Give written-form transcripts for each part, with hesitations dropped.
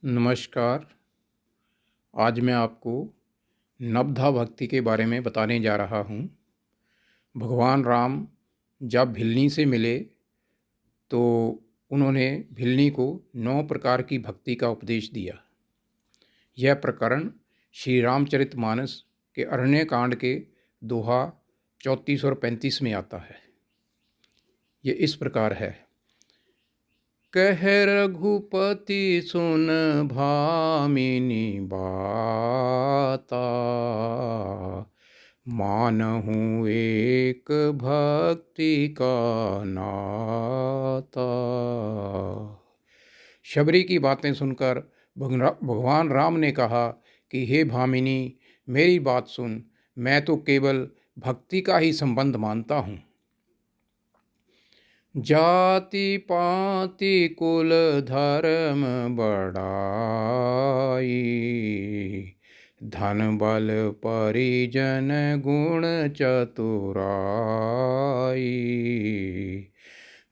नमस्कार। आज मैं आपको नवधा भक्ति के बारे में बताने जा रहा हूँ। भगवान राम जब भिल्ली से मिले तो उन्होंने भिल्ली को 9 प्रकार की भक्ति का उपदेश दिया। यह प्रकरण श्री रामचरितमानस के अरण्यकांड के दोहा 34 और 35 में आता है। ये इस प्रकार है। कह रघुपति सुन भामिनी बाता, मानहूँ एक भक्ति का नाता। शबरी की बातें सुनकर भगवान राम ने कहा कि हे भामिनी, मेरी बात सुन, मैं तो केवल भक्ति का ही संबंध मानता हूँ। जाति पाति कुल धर्म बढ़ाई, धन बल परिजन गुण चतुराई।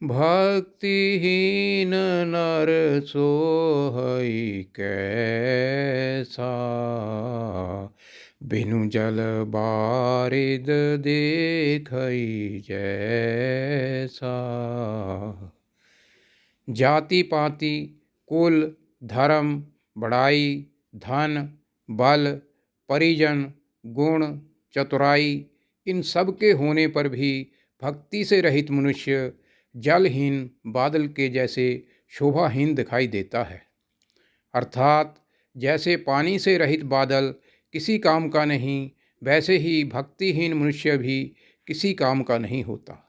भक्तिहीन नर सोहई कैसा, बिनु जल बारिद देखई जैसा। जाति पाति कुल धर्म बड़ाई धन बल परिजन गुण चतुराई, इन सब के होने पर भी भक्ति से रहित मनुष्य जलहीन बादल के जैसे शोभाहीन दिखाई देता है। अर्थात जैसे पानी से रहित बादल किसी काम का नहीं, वैसे ही भक्तिहीन मनुष्य भी किसी काम का नहीं होता।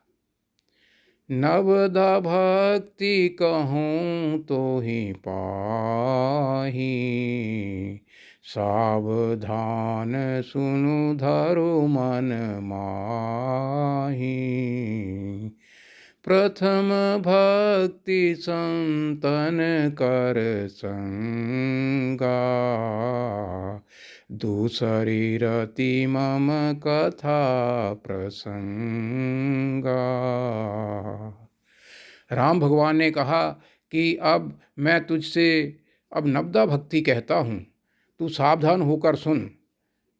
नवधा भक्ति कहूँ तो ही पाही, सावधान सुनु धरो मन माही। प्रथम भक्ति संतन कर संगा, दूसरी रति मम कथा प्रसंगा। राम भगवान ने कहा कि अब मैं तुझसे नवधा भक्ति कहता हूँ, तू सावधान होकर सुन।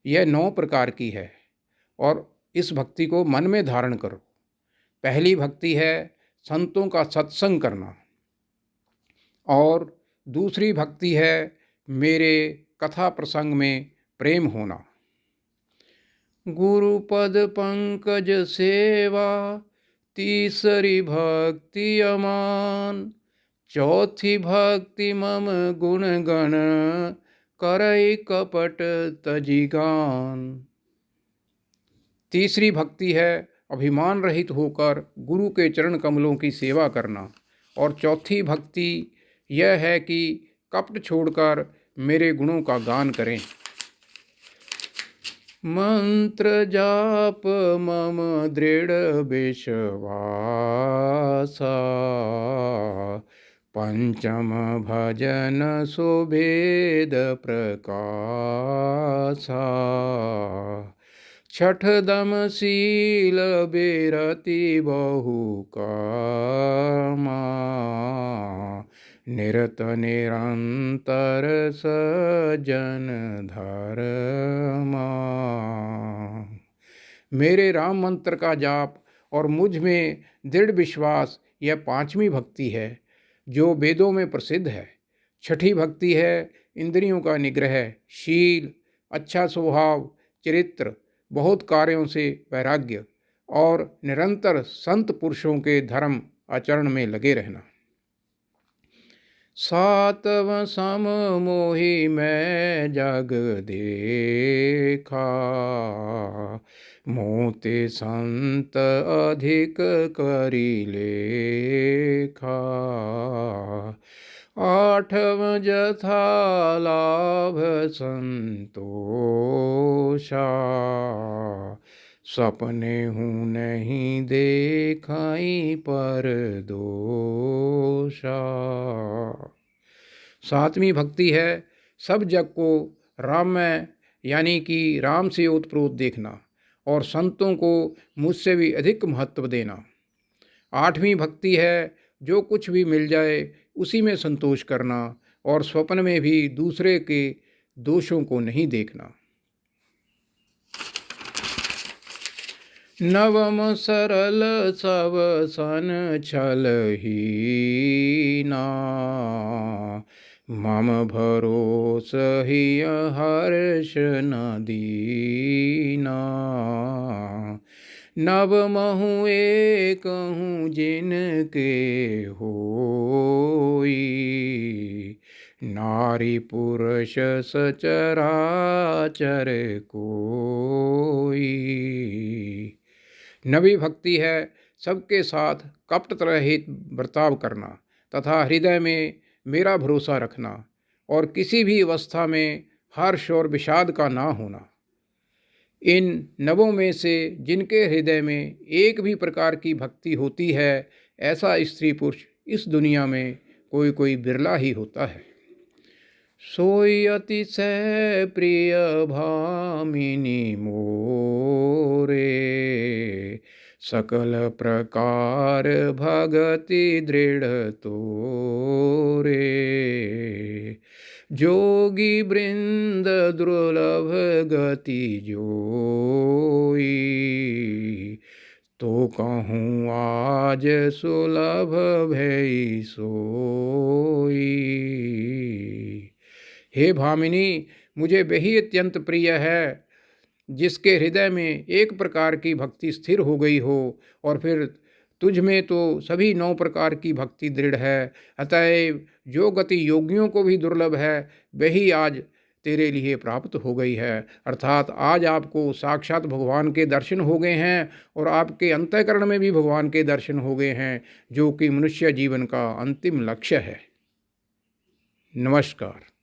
यह 9 प्रकार की है और इस भक्ति को मन में धारण करो। पहली भक्ति है संतों का सत्संग करना, और दूसरी भक्ति है मेरे कथा प्रसंग में प्रेम होना। गुरुपद पंकज सेवा, तीसरी भक्ति अमान। चौथी भक्ति मम गुण गण, करई कपट तजिगान। तीसरी भक्ति है अभिमान रहित होकर गुरु के चरण कमलों की सेवा करना, और चौथी भक्ति यह है कि कपट छोड़कर मेरे गुणों का गान करें। मंत्र जाप मम दृढ़ विश्वासा, पंचम भजन सुभेद प्रकाशा। छठ दम शील बिरति बहु कामा, निरत निरंतर सजन धर्मा। मेरे राम मंत्र का जाप और मुझ में दृढ़ विश्वास, यह 5वीं भक्ति है जो वेदों में प्रसिद्ध है। छठी भक्ति है इंद्रियों का निग्रह, शील, अच्छा स्वभाव, चरित्र, बहुत कार्यों से वैराग्य और निरंतर संत पुरुषों के धर्म आचरण में लगे रहना। सातव सम मोहि मैं जग देखा, मोते संत अधिक करी लेखा। आठव जथा लाभ संतोषा, सपने हूँ नहीं देखाई पर दोषा। 7वीं भक्ति है सब जग को राममय यानी कि राम से ओतप्रोत देखना और संतों को मुझसे भी अधिक महत्व देना। 8वीं भक्ति है जो कुछ भी मिल जाए उसी में संतोष करना और स्वप्न में भी दूसरे के दोषों को नहीं देखना। नवम सरल सब सन छलहीना, मम भरोस ही हर्ष न दीना। नव महु एक हूँ जिनके होई, नारी पुरुष सचराचर कोई। नवी भक्ति है सबके साथ कपट रहित बर्ताव करना तथा हृदय में मेरा भरोसा रखना और किसी भी अवस्था में हर्ष और विषाद का ना होना। इन नवों में से जिनके हृदय में एक भी प्रकार की भक्ति होती है, ऐसा स्त्री पुरुष इस दुनिया में कोई कोई बिरला ही होता है। सोई अतिशय प्रिय भामिनी मोरे, सकल प्रकार भगति दृढ़ तोरे। जोगी वृंद दुर्लभ गति जोई, तो कहूँ आज सुलभ भई सोई। हे भामिनी, मुझे वही अत्यंत प्रिय है जिसके हृदय में एक प्रकार की भक्ति स्थिर हो गई हो, और फिर तुझ में तो सभी 9 प्रकार की भक्ति दृढ़ है। अतएव जो गति योगियों को भी दुर्लभ है, वही आज तेरे लिए प्राप्त हो गई है। अर्थात आज आपको साक्षात भगवान के दर्शन हो गए हैं और आपके अंतःकरण में भी भगवान के दर्शन हो गए हैं, जो कि मनुष्य जीवन का अंतिम लक्ष्य है। नमस्कार।